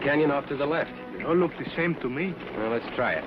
canyon off to the left. They all look the same to me. Well, let's try it.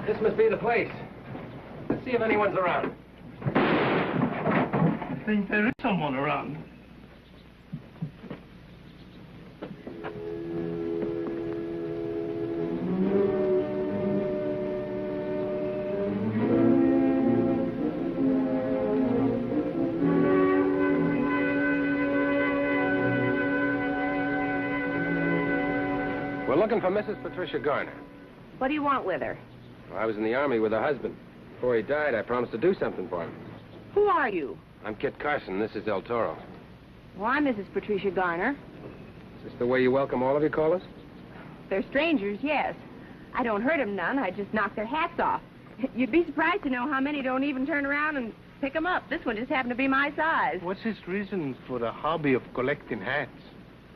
This must be the place. Let's see if anyone's around. I think there is someone around. We're looking for Mrs. Patricia Garner. What do you want with her? Well, I was in the Army with her husband. Before he died, I promised to do something for him. Who are you? I'm Kit Carson. This is El Toro. Well, I'm Mrs. Patricia Garner. Is this the way you welcome all of your callers? They're strangers, yes. I don't hurt them none. I just knock their hats off. You'd be surprised to know how many don't even turn around and pick them up. This one just happened to be my size. What's his reason for the hobby of collecting hats?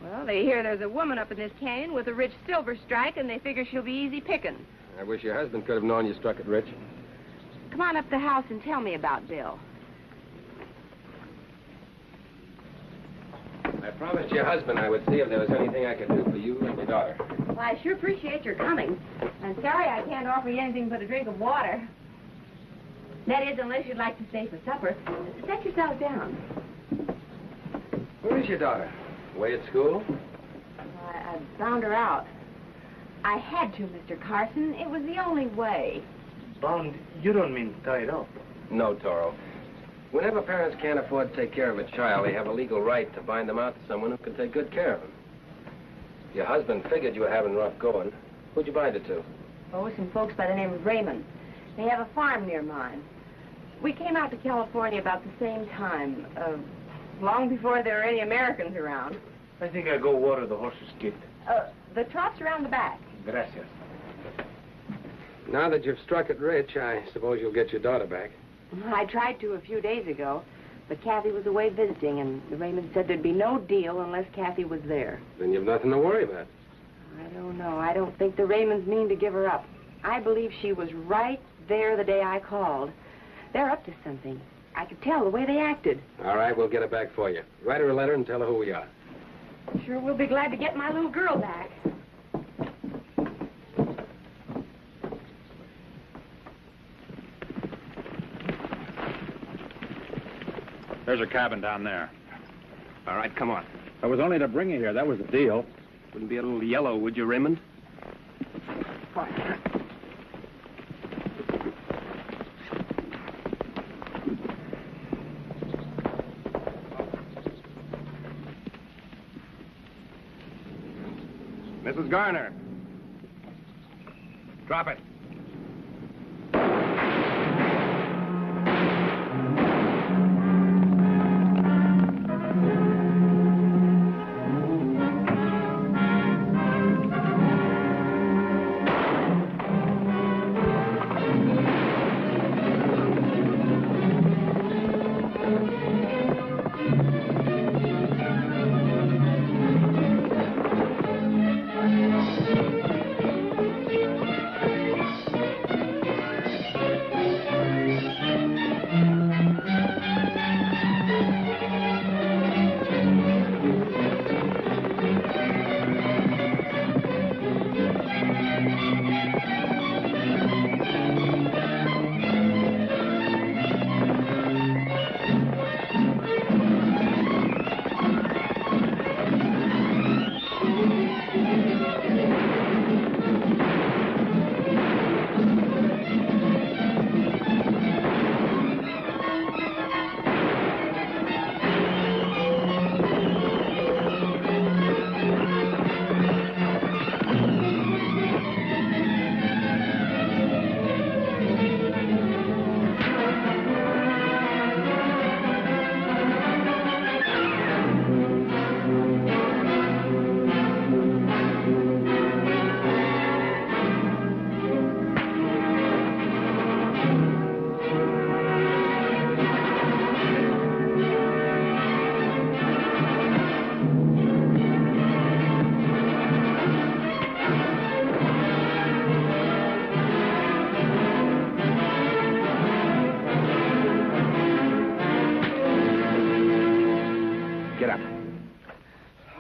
Well, they hear there's a woman up in this canyon with a rich silver strike, and they figure she'll be easy picking. I wish your husband could have known you struck it rich. Come on up the house and tell me about Bill. I promised your husband I would see if there was anything I could do for you and your daughter. Well, I sure appreciate your coming. I'm sorry I can't offer you anything but a drink of water. That is, unless you'd like to stay for supper. Set yourself down. Where is your daughter? Away at school? I found her out. I had to, Mr. Carson. It was the only way. Bound, you don't mean tied up. No, Toro. Whenever parents can't afford to take care of a child, they have a legal right to bind them out to someone who can take good care of them. Your husband figured you were having rough going. Who'd you bind it to? Oh, some folks by the name of Raymond. They have a farm near mine. We came out to California about the same time, long before there were any Americans around. I think I'll go water the horses, Kit. The trot's around the back. Gracias. Now that you've struck it rich, I suppose you'll get your daughter back. I tried to a few days ago, but Kathy was away visiting, and Raymond said there'd be no deal unless Kathy was there. Then you've nothing to worry about. I don't know. I don't think the Raymonds mean to give her up. I believe she was right there the day I called. They're up to something. I could tell the way they acted. All right, we'll get her back for you. Write her a letter and tell her who we are. Sure will be glad to get my little girl back. There's a cabin down there. All right, come on. I was only to bring you here. That was the deal. Wouldn't be a little yellow, would you, Raymond? Fine. Mrs. Garner. Drop it.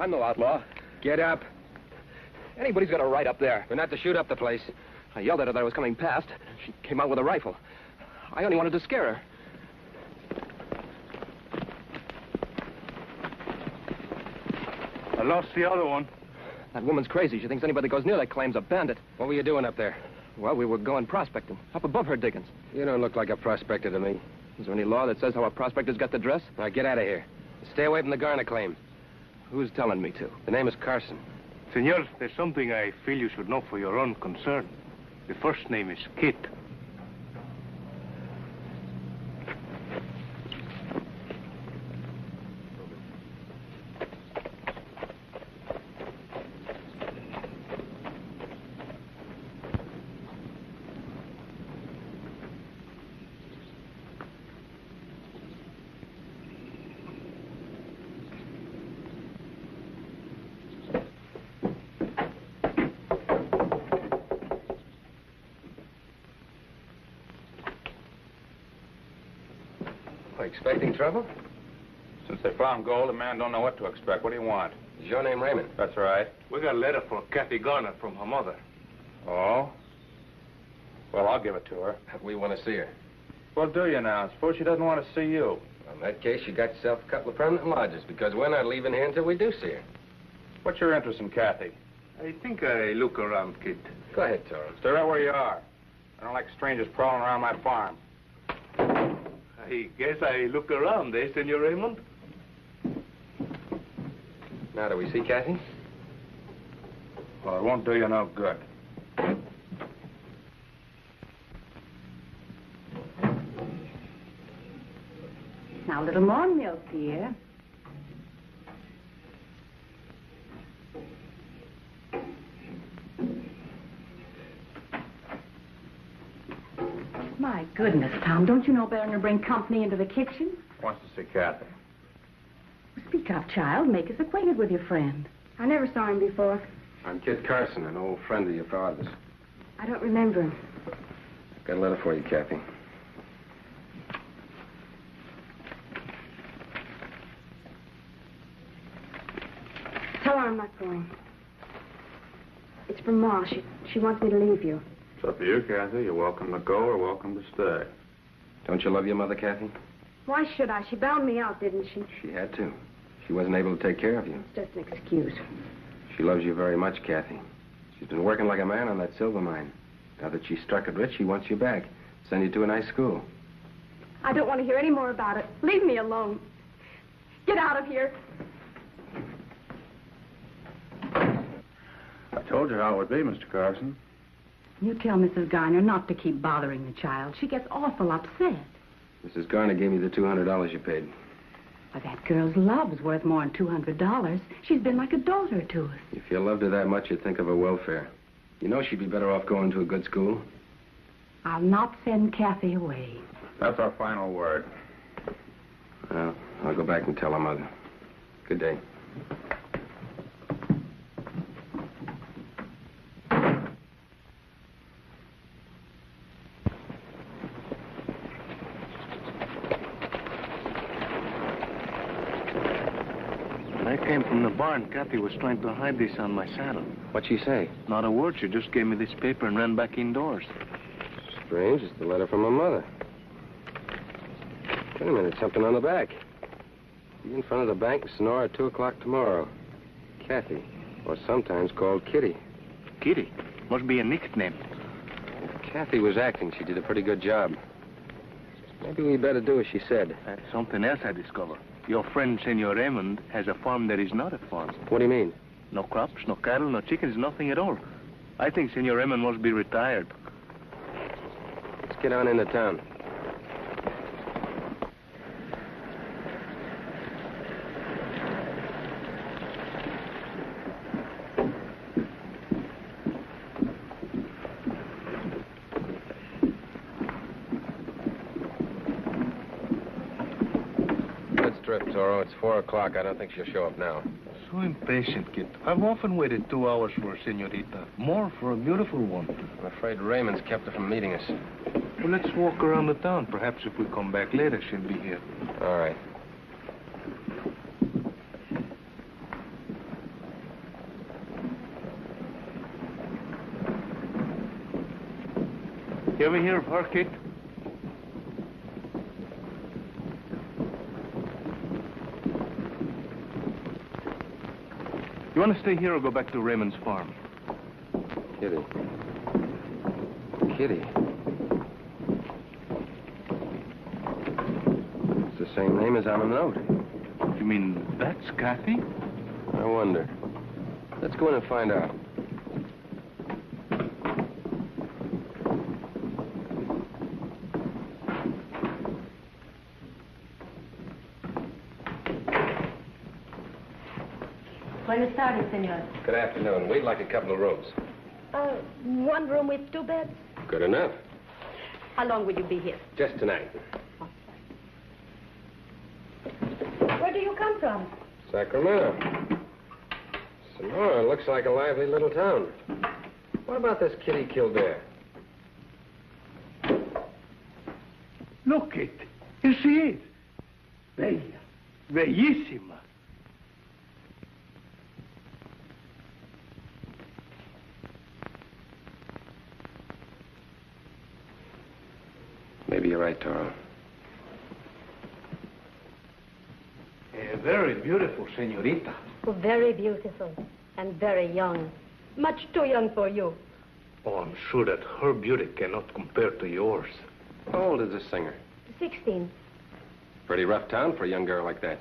I'm no outlaw. Get up. Anybody's got a right up there. We're not to shoot up the place. I yelled at her that I was coming past. She came out with a rifle. I only wanted to scare her. I lost the other one. That woman's crazy. She thinks anybody that goes near that claim's a bandit. What were you doing up there? Well, we were going prospecting, up above her diggings. You don't look like a prospector to me. Is there any law that says how a prospector's got to dress? Now, get out of here. Stay away from the Garner claim. Who's telling me to? The name is Carson. Senor, there's something I feel you should know for your own concern. The first name is Kit. Expecting trouble? Since they found gold, the man don't know what to expect. What do you want? Is your name Raymond? That's right. We got a letter for Kathy Garner from her mother. Oh? Well, I'll give it to her. We want to see her. Well, do you now? Suppose she doesn't want to see you. Well, in that case, you got yourself a couple of permanent lodges, because we're not leaving here until we do see her. What's your interest in Kathy? I think I look around, Kit. Go ahead, Toro. Stay right where you are. I don't like strangers prowling around my farm. I guess I look around, eh, Senor Raymond? Now, do we see Kathy? Well, it won't do you no good. Now, a little more milk, dear. My goodness, Tom, don't you know better than to bring company into the kitchen? Wants to see Kathy. Speak up, child. Make us acquainted with your friend. I never saw him before. I'm Kit Carson, an old friend of your father's. I don't remember him. Got a letter for you, Kathy. Tell her I'm not going. It's from Ma. She wants me to leave you. It's up to you, Kathy. You're welcome to go or welcome to stay. Don't you love your mother, Kathy? Why should I? She bound me out, didn't she? She had to. She wasn't able to take care of you. It's just an excuse. She loves you very much, Kathy. She's been working like a man on that silver mine. Now that she's struck it rich, she wants you back. Send you to a nice school. I don't want to hear any more about it. Leave me alone. Get out of here. I told you how it would be, Mr. Carson. You tell Mrs. Garner not to keep bothering the child. She gets awful upset. Mrs. Garner gave me the $200 you paid. But that girl's love's worth more than $200. She's been like a daughter to us. If you loved her that much, you'd think of her welfare. You know she'd be better off going to a good school. I'll not send Kathy away. That's our final word. Well, I'll go back and tell her mother. Good day. When I came from the barn, Kathy was trying to hide this on my saddle. What'd she say? Not a word. She just gave me this paper and ran back indoors. Strange. It's the letter from her mother. Wait a minute. Something on the back. Be in front of the bank and snore at 2 o'clock tomorrow. Kathy, or sometimes called Kitty. Kitty. Must be a nickname. If Kathy was acting, she did a pretty good job. Maybe we better do as she said. That's something else I discovered. Your friend, Senor Raymond, has a farm that is not a farm. What do you mean? No crops, no cattle, no chickens, nothing at all. I think Senor Raymond must be retired. Let's get on into town. Toro, it's 4 o'clock. I don't think she'll show up now. So impatient, kid. I've often waited 2 hours for a senorita. More for a beautiful one. I'm afraid Raymond's kept her from meeting us. Well, let's walk around the town. Perhaps if we come back later, she'll be here. All right. You ever hear of her, kid? You want to stay here or go back to Raymond's farm? Kitty. Kitty. It's the same name as on the note. You mean that's Kathy? I wonder. Let's go in and find out. Buenas tardes, senor. Good afternoon. We'd like a couple of rooms. One room with 2 beds? Good enough. How long will you be here? Just tonight. Where do you come from? Sacramento. Sonora looks like a lively little town. What about this Kitty Kildare? Look it. Here she is. Bella. Bellissima. Maybe you're right, Toro. Very beautiful, senorita. Very beautiful and very young. Much too young for you. Oh, I'm sure that her beauty cannot compare to yours. How old is this singer? 16. Pretty rough town for a young girl like that.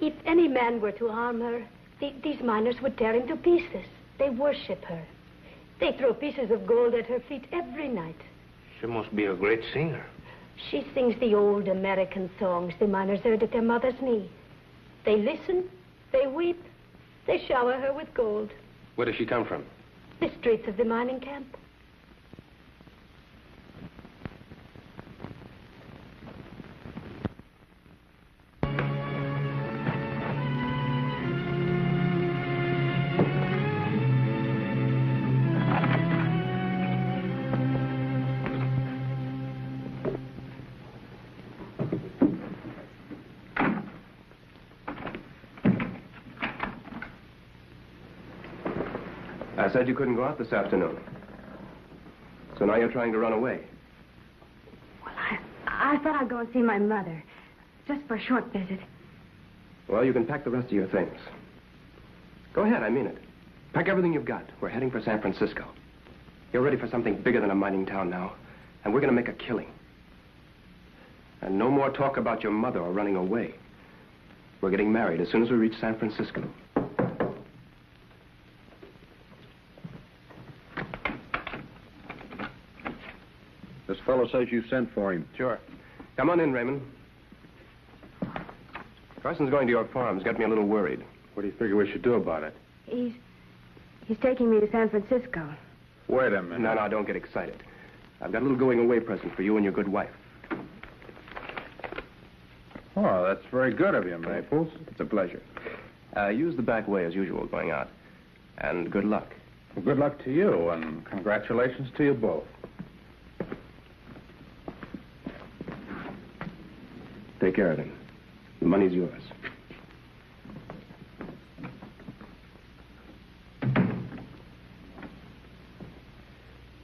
If any man were to harm her, these miners would tear him to pieces. They worship her. They throw pieces of gold at her feet every night. She must be a great singer. She sings the old American songs the miners heard at their mother's knee. They listen, they weep, they shower her with gold. Where does she come from? The streets of the mining camp. I said you couldn't go out this afternoon. So now you're trying to run away. Well, I thought I'd go and see my mother. Just for a short visit. Well, you can pack the rest of your things. Go ahead, I mean it. Pack everything you've got. We're heading for San Francisco. You're ready for something bigger than a mining town now. And we're going to make a killing. And no more talk about your mother or running away. We're getting married as soon as we reach San Francisco. This fellow says you sent for him. Sure. Come on in, Raymond. Carson's going to your farm. He's got me a little worried. What do you figure we should do about it? He's taking me to San Francisco. Wait a minute. No, don't get excited. I've got a little going-away present for you and your good wife. Oh, that's very good of you, Maples. It's a pleasure. Use the back way as usual going out. And good luck. Well, good luck to you, and congratulations to you both. Take care of him. The money's yours.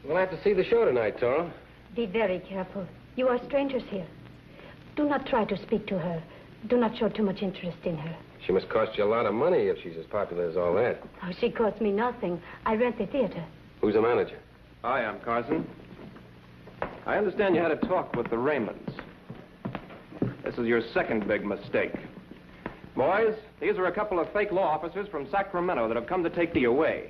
We'll have to see the show tonight, Toro. Be very careful. You are strangers here. Do not try to speak to her. Do not show too much interest in her. She must cost you a lot of money if she's as popular as all that. Oh, she costs me nothing. I rent the theater. Who's the manager? Hi, I'm Carson. I understand you had a talk with the Raymonds. This is your second big mistake. Boys, these are a couple of fake law officers from Sacramento that have come to take you away.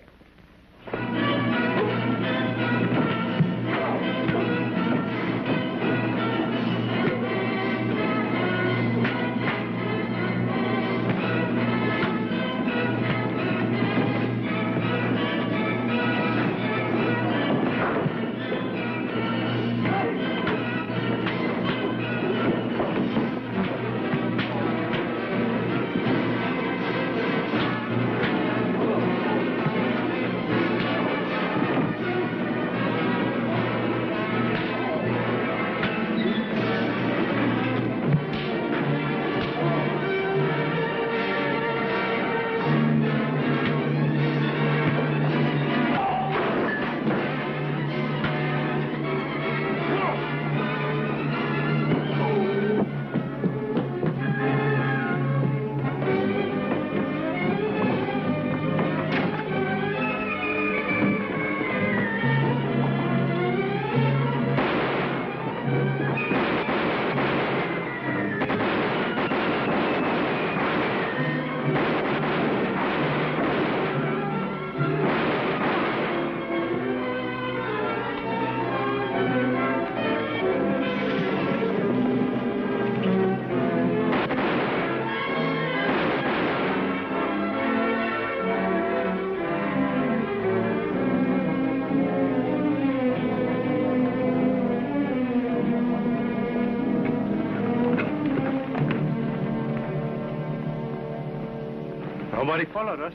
Nobody followed us.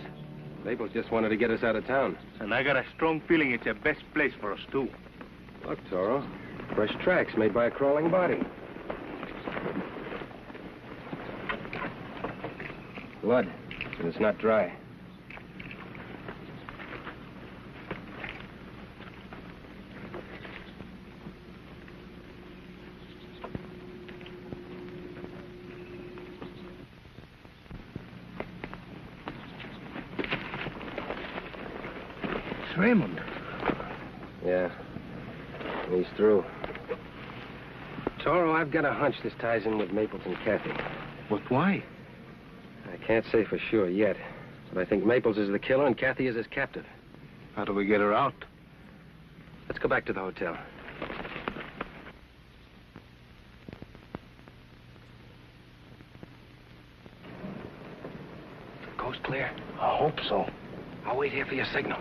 Maples just wanted to get us out of town. And I got a strong feeling it's the best place for us, too. Look, Toro. Fresh tracks made by a crawling body. Blood, and it's not dry. It's Raymond. Yeah. He's through. Toro, I've got a hunch this ties in with Maples and Kathy. But why? I can't say for sure yet, but I think Maples is the killer and Kathy is his captive. How do we get her out? Let's go back to the hotel. Coast clear? I hope so. I'll wait here for your signal.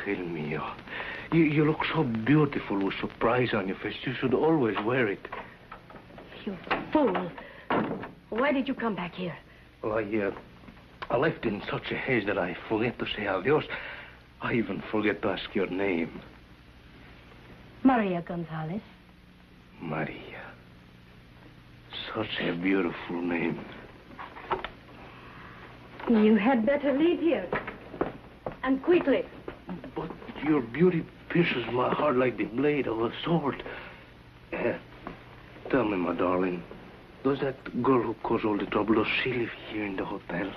Angel mio. You look so beautiful with surprise on your face. You should always wear it. You fool. Why did you come back here? Well, I left in such a haste that I forget to say adios. I even forget to ask your name. Maria Gonzalez. Maria. Such a beautiful name. You had better leave here. And quickly. But your beauty pierces my heart like the blade of a sword. Tell me, my darling, does that girl who caused all the trouble, does she live here in the hotel?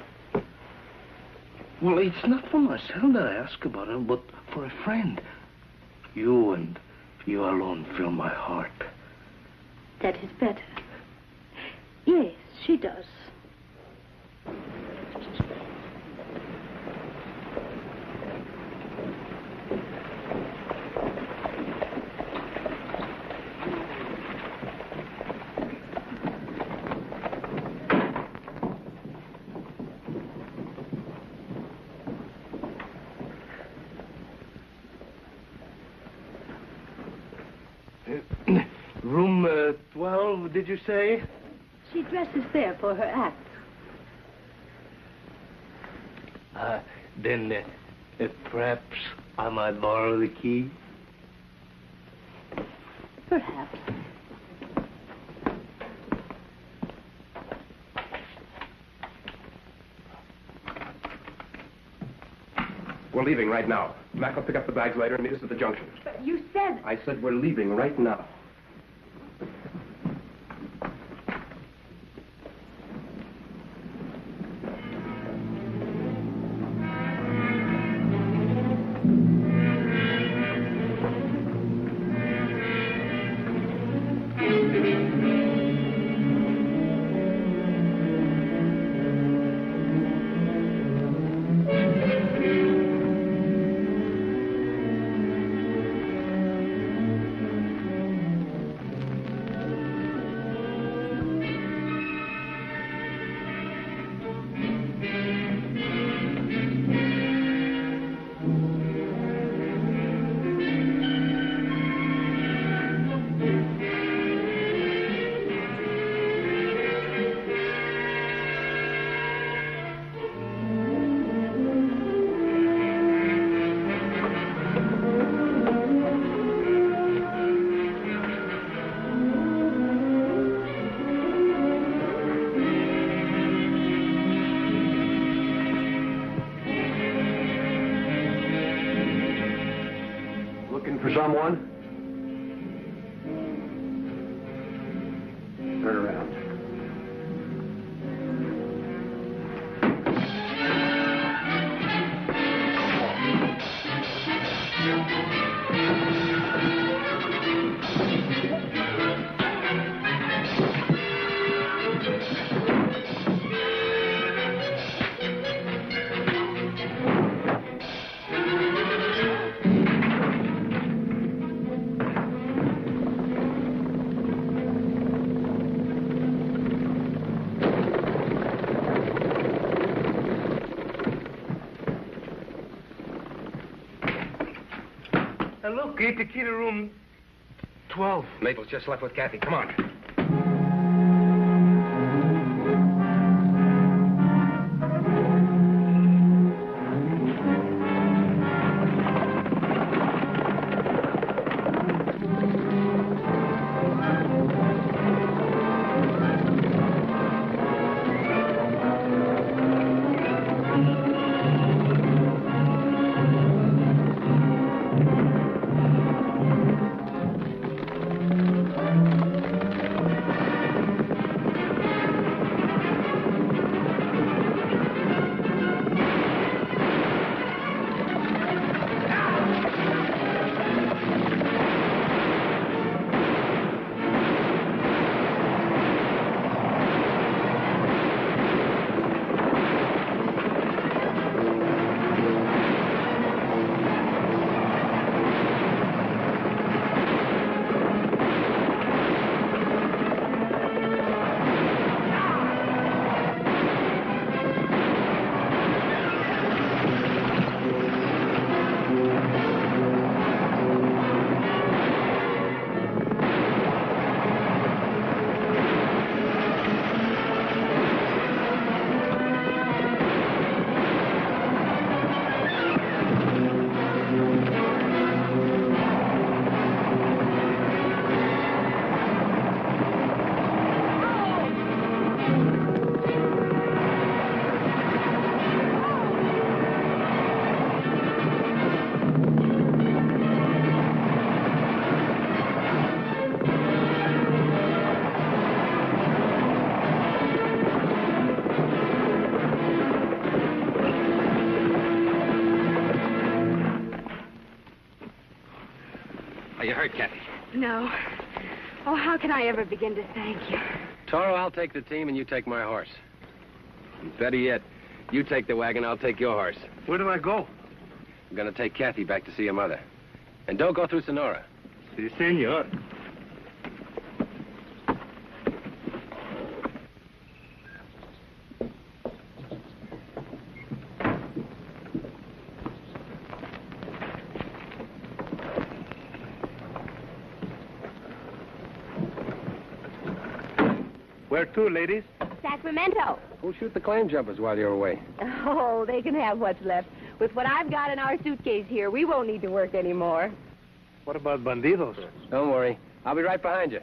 Well, it's not for myself that I ask about her, but for a friend. You and you alone fill my heart. That is better. Yes, she does. Room 12, did you say? She dresses there for her act. Then perhaps I might borrow the key? Perhaps. We're leaving right now. Mac will pick up the bags later and meet us at the junction. But you said... I said we're leaving right now. For someone? Turn around. Look, get the key to room 12. Maple's just left with Kathy. Come on. Are you hurt, Kathy? No. Oh, how can I ever begin to thank you? Toro, I'll take the team and you take my horse. Better yet, you take the wagon, I'll take your horse. Where do I go? I'm gonna take Kathy back to see her mother. And don't go through Sonora. Si, senor. Where to, ladies? Sacramento. Who'll shoot the claim jumpers while you're away? Oh, they can have what's left. With what I've got in our suitcase here, we won't need to work anymore. What about bandidos? Don't worry. I'll be right behind you.